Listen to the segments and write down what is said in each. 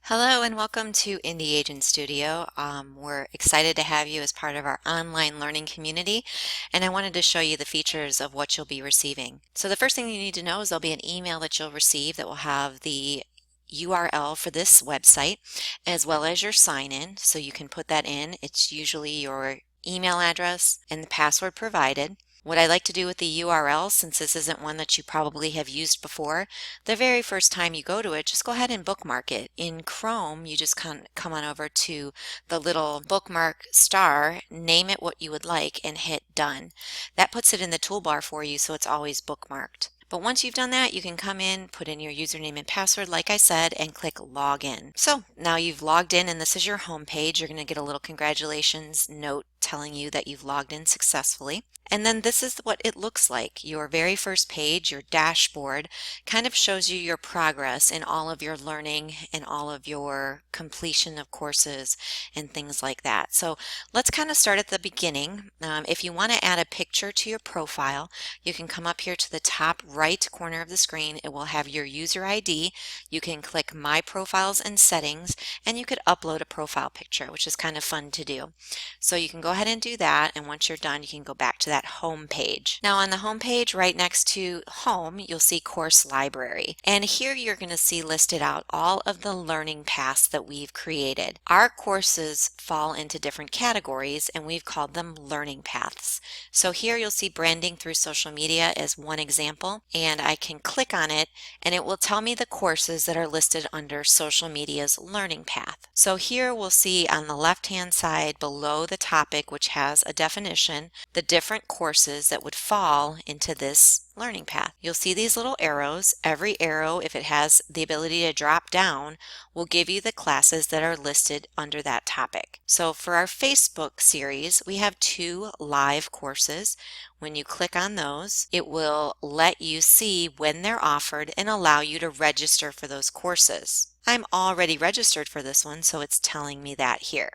Hello and welcome to Indie Agent Studio. We're excited to have you as part of our online learning community, and I wanted to show you the features of what you'll be receiving. So the first thing you need to know is there'll be an email that you'll receive that will have the URL for this website as well as your sign-in, so you can put that in. It's usually your email address and the password provided. What I like to do with the URL, since this isn't one that you probably have used before, the very first time you go to it, just go ahead and bookmark it. In Chrome, you just come on over to the little bookmark star, name it what you would like, and hit done. That puts it in the toolbar for you, so it's always bookmarked. But once you've done that, you can come in, put in your username and password, like I said, and click login. So now you've logged in and this is your home page. You're going to get a little congratulations note telling you that you've logged in successfully. And then this is what it looks like. Your very first page, your dashboard, kind of shows you your progress in all of your learning and all of your completion of courses and things like that. So let's kind of start at the beginning. If you want to add a picture to your profile, you can come up here to the top right corner of the screen. It will have your user ID. You can click My Profiles and Settings, and you could upload a profile picture, which is kind of fun to do. So you can go ahead and do that, and once you're done, you can go back to that home page. Now on the home page, right next to Home, you'll see Course Library. And here you're going to see listed out all of the learning paths that we've created. Our courses fall into different categories, and we've called them learning paths. So here you'll see branding through social media as one example, and I can click on it and it will tell me the courses that are listed under social media's learning path. So here we'll see on the left hand side below the topic, which has a definition, the different courses that would fall into this learning path. You'll see these little arrows. Every arrow, if it has the ability to drop down, will give you the classes that are listed under that topic. So for our Facebook series, we have 2 live courses. When you click on those, it will let you see when they're offered and allow you to register for those courses. I'm already registered for this one, so it's telling me that here.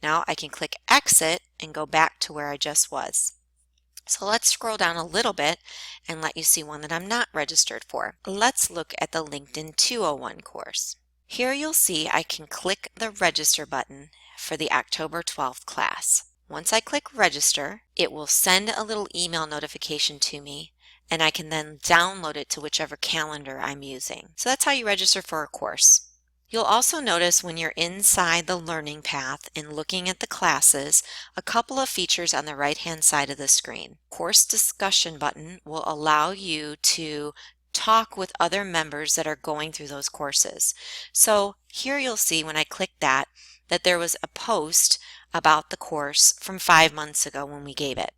Now I can click exit and go back to where I just was. So let's scroll down a little bit and let you see one that I'm not registered for. Let's look at the LinkedIn 201 course. Here you'll see I can click the register button for the October 12th class. Once I click register, it will send a little email notification to me, and I can then download it to whichever calendar I'm using. So that's how you register for a course. You'll also notice when you're inside the learning path and looking at the classes, a couple of features on the right-hand side of the screen. Course discussion button will allow you to talk with other members that are going through those courses. So here you'll see when I click that there was a post about the course from 5 months ago when we gave it.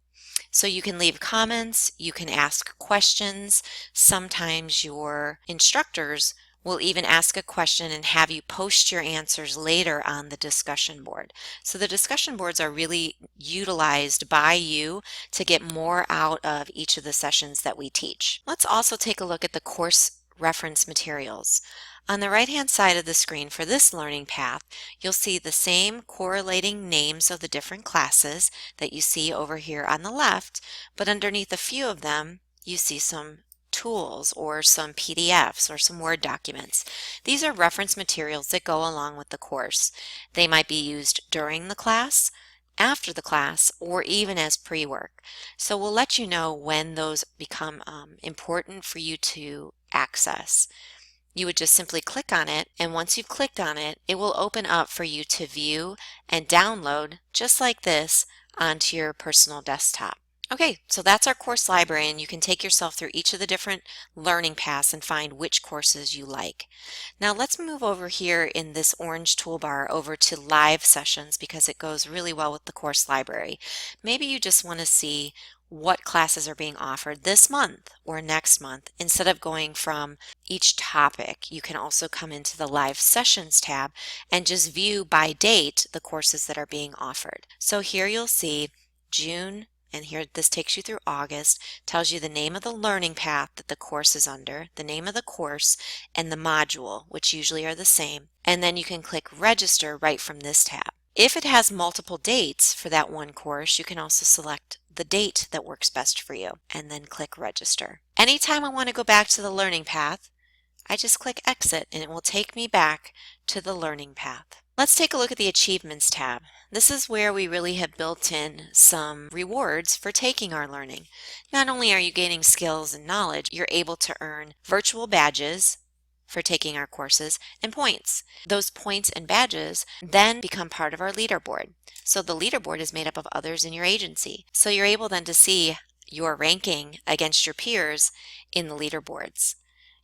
So you can leave comments, you can ask questions. Sometimes your instructors will even ask a question and have you post your answers later on the discussion board. So the discussion boards are really utilized by you to get more out of each of the sessions that we teach. Let's also take a look at the course reference materials. On the right-hand side of the screen for this learning path, you'll see the same correlating names of the different classes that you see over here on the left, but underneath a few of them, you see some tools or some PDFs or some Word documents. These are reference materials that go along with the course. They might be used during the class, after the class, or even as pre-work. So we'll let you know when those become important for you to access. You would just simply click on it, and once you've clicked on it, it will open up for you to view and download just like this onto your personal desktop. Okay, so that's our course library, and you can take yourself through each of the different learning paths and find which courses you like. Now let's move over here in this orange toolbar over to live sessions because it goes really well with the course library. Maybe you just want to see what classes are being offered this month or next month. Instead of going from each topic, you can also come into the live sessions tab and just view by date the courses that are being offered. So here you'll see June, and here this takes you through August, tells you the name of the learning path that the course is under, the name of the course, and the module, which usually are the same. And then you can click register right from this tab. If it has multiple dates for that one course, you can also select the date that works best for you and then click register. Anytime I want to go back to the learning path, I just click exit and it will take me back to the learning path. Let's take a look at the Achievements tab. This is where we really have built in some rewards for taking our learning. Not only are you gaining skills and knowledge, you're able to earn virtual badges for taking our courses and points. Those points and badges then become part of our leaderboard. So the leaderboard is made up of others in your agency. So you're able then to see your ranking against your peers in the leaderboards.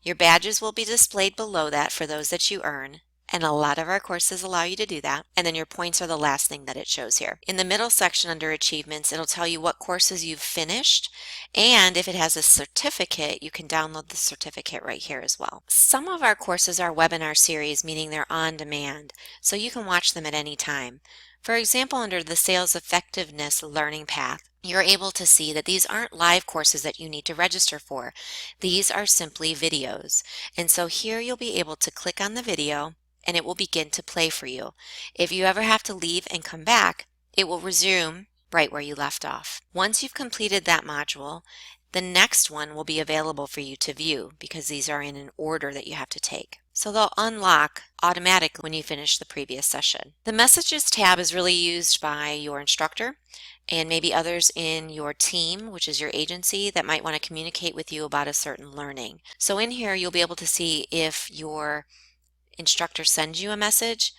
Your badges will be displayed below that for those that you earn, and a lot of our courses allow you to do that. And then your points are the last thing that it shows here. In the middle section under Achievements, it'll tell you what courses you've finished, and if it has a certificate, you can download the certificate right here as well. Some of our courses are webinar series, meaning they're on demand, so you can watch them at any time. For example, under the Sales Effectiveness Learning Path, you're able to see that these aren't live courses that you need to register for. These are simply videos. And so here you'll be able to click on the video and it will begin to play for you. If you ever have to leave and come back, it will resume right where you left off. Once you've completed that module, the next one will be available for you to view because these are in an order that you have to take. So they'll unlock automatically when you finish the previous session. The Messages tab is really used by your instructor and maybe others in your team, which is your agency, that might want to communicate with you about a certain learning. So in here, you'll be able to see if your instructor sends you a message,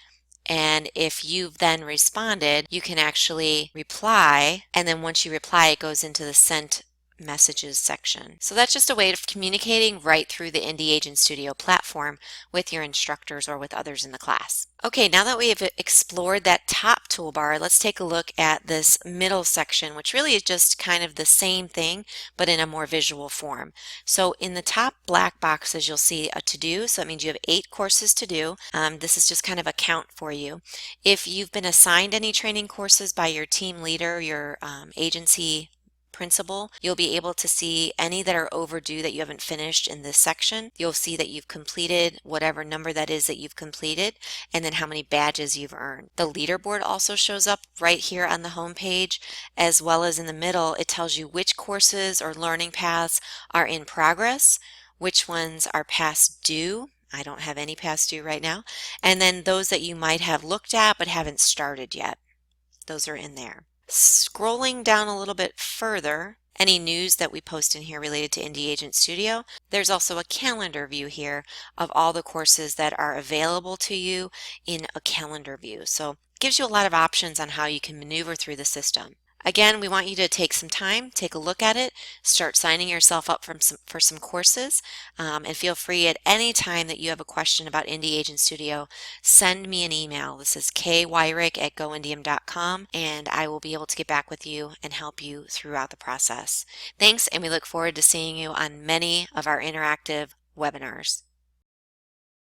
and if you've then responded, you can actually reply, and then once you reply, it goes into the sent messages section. So that's just a way of communicating right through the IndieAgentStudio platform with your instructors or with others in the class. Okay, now that we have explored that top toolbar, let's take a look at this middle section, which really is just kind of the same thing, but in a more visual form. So in the top black boxes, you'll see a to-do. So that means you have 8 courses to do. This is just kind of a count for you. If you've been assigned any training courses by your team leader, your agency principal, you'll be able to see any that are overdue that you haven't finished in this section. You'll see that you've completed whatever number that is that you've completed, and then how many badges you've earned. The leaderboard also shows up right here on the home page, as well as in the middle. It tells you which courses or learning paths are in progress, which ones are past due. I don't have any past due right now. And then those that you might have looked at but haven't started yet. Those are in there. Scrolling down a little bit further, any news that we post in here related to IndieAgentStudio, there's also a calendar view here of all the courses that are available to you in a calendar view. So it gives you a lot of options on how you can maneuver through the system. Again, we want you to take some time, take a look at it, start signing yourself up for some courses, and feel free at any time that you have a question about IndieAgentStudio, send me an email. This is kyrick@goindium.com, and I will be able to get back with you and help you throughout the process. Thanks, and we look forward to seeing you on many of our interactive webinars.